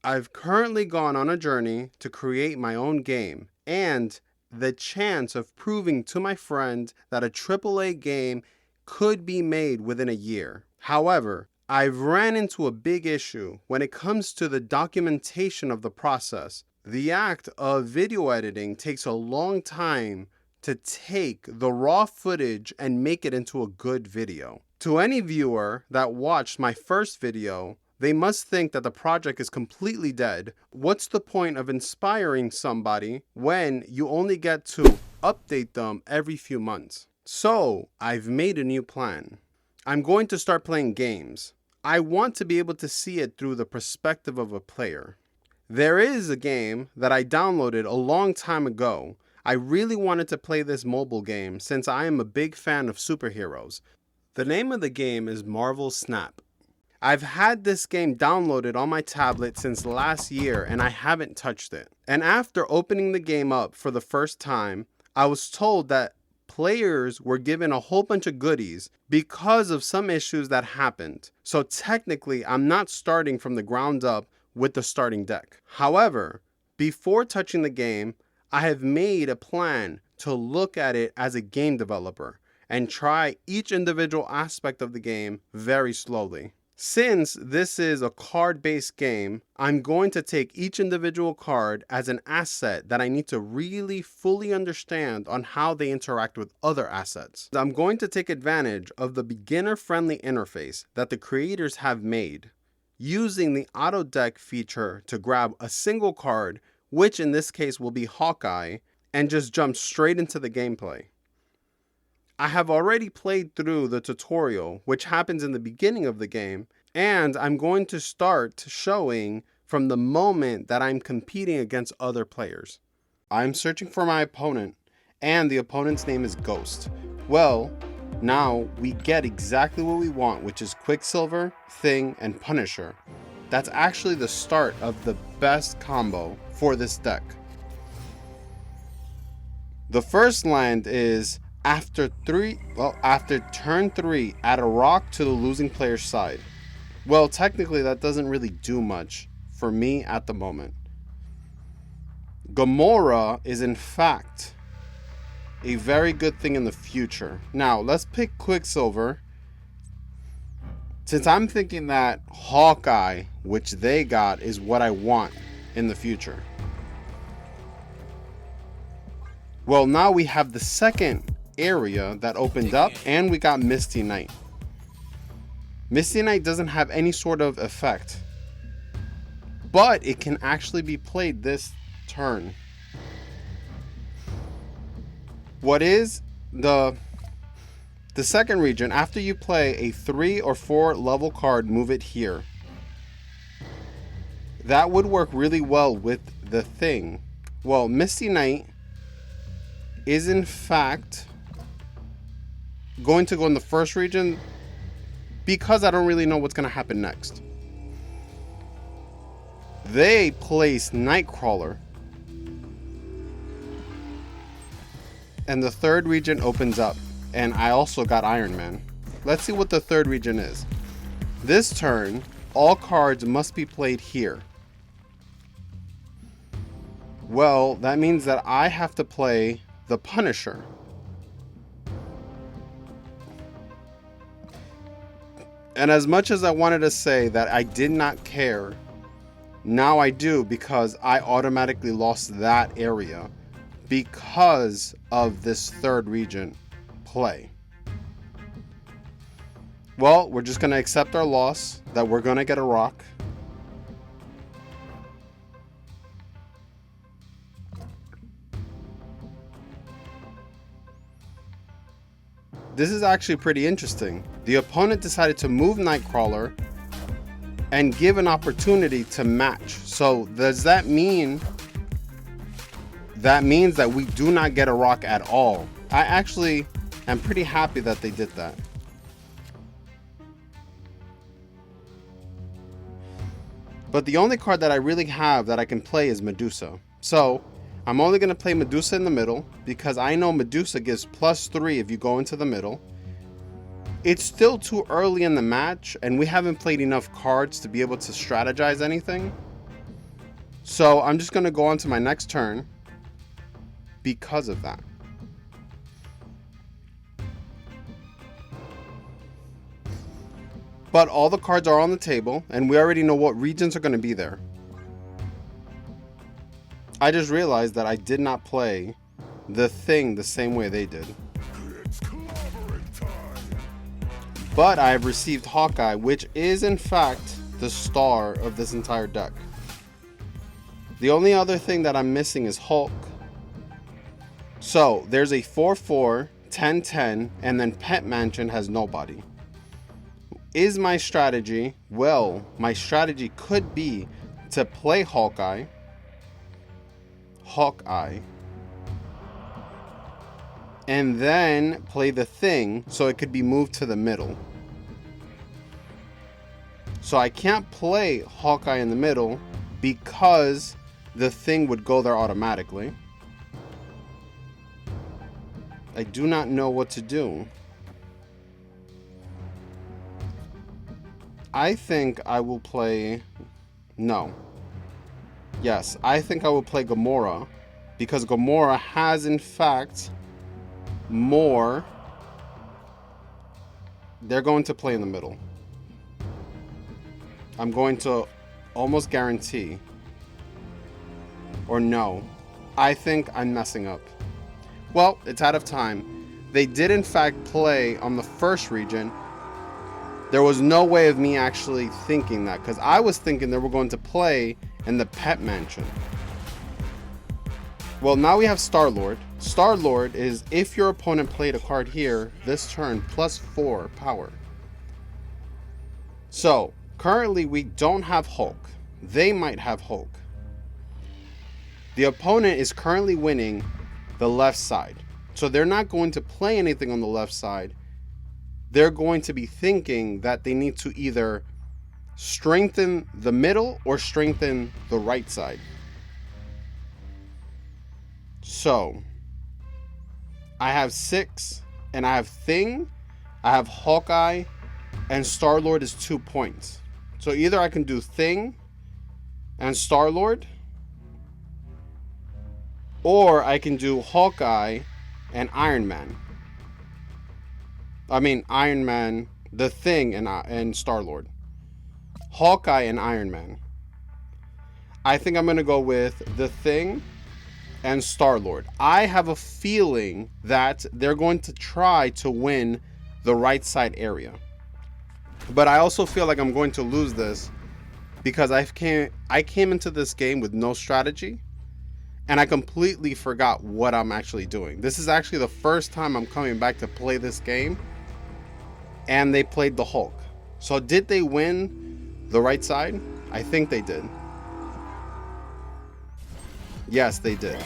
I've currently gone on a journey to create my own game and the chance of proving to my friend that a AAA game could be made within a year. However, I've ran into a big issue when it comes to the documentation of the process. The act of video editing takes a long time to take the raw footage and make it into a good video. To any viewer that watched my first video, they must think that the project is completely dead. What's the point of inspiring somebody when you only get to update them every few months? So, I've made a new plan. I'm going to start playing games. I want to be able to see it through the perspective of a player. There is a game that I downloaded a long time ago. I really wanted to play this mobile game since I am a big fan of superheroes. The name of the game is Marvel Snap. I've had this game downloaded on my tablet since last year and I haven't touched it. And after opening the game up for the first time, I was told that players were given a whole bunch of goodies because of some issues that happened. So technically, I'm not starting from the ground up with the starting deck. However, before touching the game, I have made a plan to look at it as a game developer and try each individual aspect of the game very slowly. Since this is a card-based game, I'm going to take each individual card as an asset that I need to really fully understand on how they interact with other assets. I'm going to take advantage of the beginner-friendly interface that the creators have made, using the auto deck feature to grab a single card, which in this case will be Hawkeye, and just jump straight into the gameplay. I have already played through the tutorial, which happens in the beginning of the game, and I'm going to start showing from the moment that I'm competing against other players. I'm searching for my opponent, and the opponent's name is Ghost. Well, now we get exactly what we want, which is Quicksilver, Thing, and Punisher. That's actually the start of the best combo for this deck. The first land is after turn 3, add a rock to the losing player's side. Well, technically that doesn't really do much for me at the moment. Gamora is in fact a very good thing in the future. Now, let's pick Quicksilver. Since I'm thinking that Hawkeye, which they got, is what I want in the future. Well, now we have the second area that opened up, and we got Misty Knight. Misty Knight doesn't have any sort of effect, but it can actually be played this turn. What is the second region? After you play a 3 or 4 level card, move it here. That would work really well with the Thing. Well, Misty Knight is in fact going to go in the first region because I don't really know what's going to happen next. They place Nightcrawler, and the third region opens up, and I also got Iron Man. Let's see what the third region is. This turn, all cards must be played here. Well, that means that I have to play the Punisher. And as much as I wanted to say that I did not care, now I do, because I automatically lost that area because of this third region play. Well, we're just going to accept our loss, that we're going to get a rock. This is actually pretty interesting. The opponent decided to move Nightcrawler and give an opportunity to match. So does that mean that means that we do not get a rock at all? I actually am pretty happy that they did that. But the only card that I really have that I can play is Medusa. So I'm only going to play Medusa in the middle because I know Medusa gives +3 if you go into the middle. It's still too early in the match and we haven't played enough cards to be able to strategize anything. So I'm just going to go on to my next turn because of that. But all the cards are on the table, and we already know what regions are going to be there. I just realized that I did not play the thing the same way they did. But I have received Hawkeye, which is in fact the star of this entire deck. The only other thing that I'm missing is Hulk. So there's a 4/4, 10/10, and then Pet Mansion has nobody. Is my strategy? Well, my strategy could be to play Hawkeye, and then play the thing so it could be moved to the middle. So I can't play Hawkeye in the middle because the thing would go there automatically. I do not know what to do. I think I will play... No. Yes, I think I will play Gamora because Gamora has in fact more. They're going to play in the middle. I'm going to almost guarantee. Or no. I think I'm messing up. Well, it's out of time. They did in fact play on the first region. There was no way of me actually thinking that, because I was thinking they were going to play in the Pet Mansion. Well, now we have Star-Lord. Star-Lord is if your opponent played a card here this turn, +4 power. So currently we don't have Hulk. They might have Hulk. The opponent is currently winning the left side, so they're not going to play anything on the left side. They're going to be thinking that they need to either strengthen the middle or strengthen the right side. So I have 6 and I have Thing, I have Hawkeye, and Star-Lord is 2 points. So either I can do Thing and Star-Lord, or I can do Hawkeye and Iron Man. I mean Iron Man, the Thing, and Star-Lord. Hawkeye and Iron Man. I think I'm going to go with the Thing and Star-Lord. I have a feeling that they're going to try to win the right side area. But I also feel like I'm going to lose this because I came into this game with no strategy and I completely forgot what I'm actually doing. This is actually the first time I'm coming back to play this game, and they played the Hulk. So did they win the right side? I think they did. Yes, they did.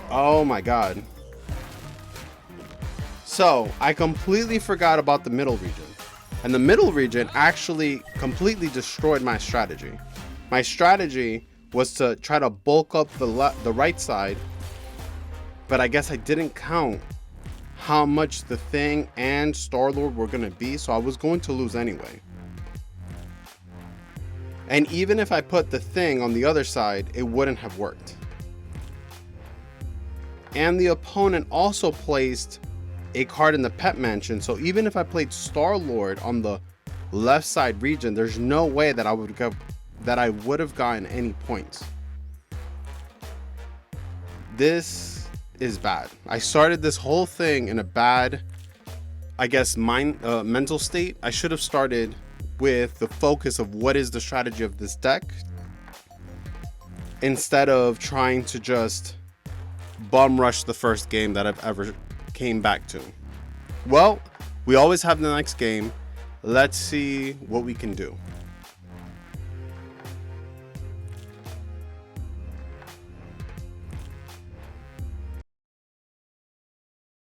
Oh my god. So I completely forgot about the middle region. And the middle region actually completely destroyed my strategy. My strategy was to try to bulk up the right side, but I guess I didn't count how much the Thing and Star-Lord were going to be, so I was going to lose anyway. And even if I put the Thing on the other side, it wouldn't have worked. And the opponent also placed a card in the Pet Mansion, so even if I played Star-Lord on the left side region, there's no way that I would have gotten any points. This is bad. I started this whole thing in a bad, I guess, mental state. I should have started with the focus of what is the strategy of this deck, instead of trying to just bum rush the first game that I've ever came back to. Well, we always have the next game. Let's see what we can do.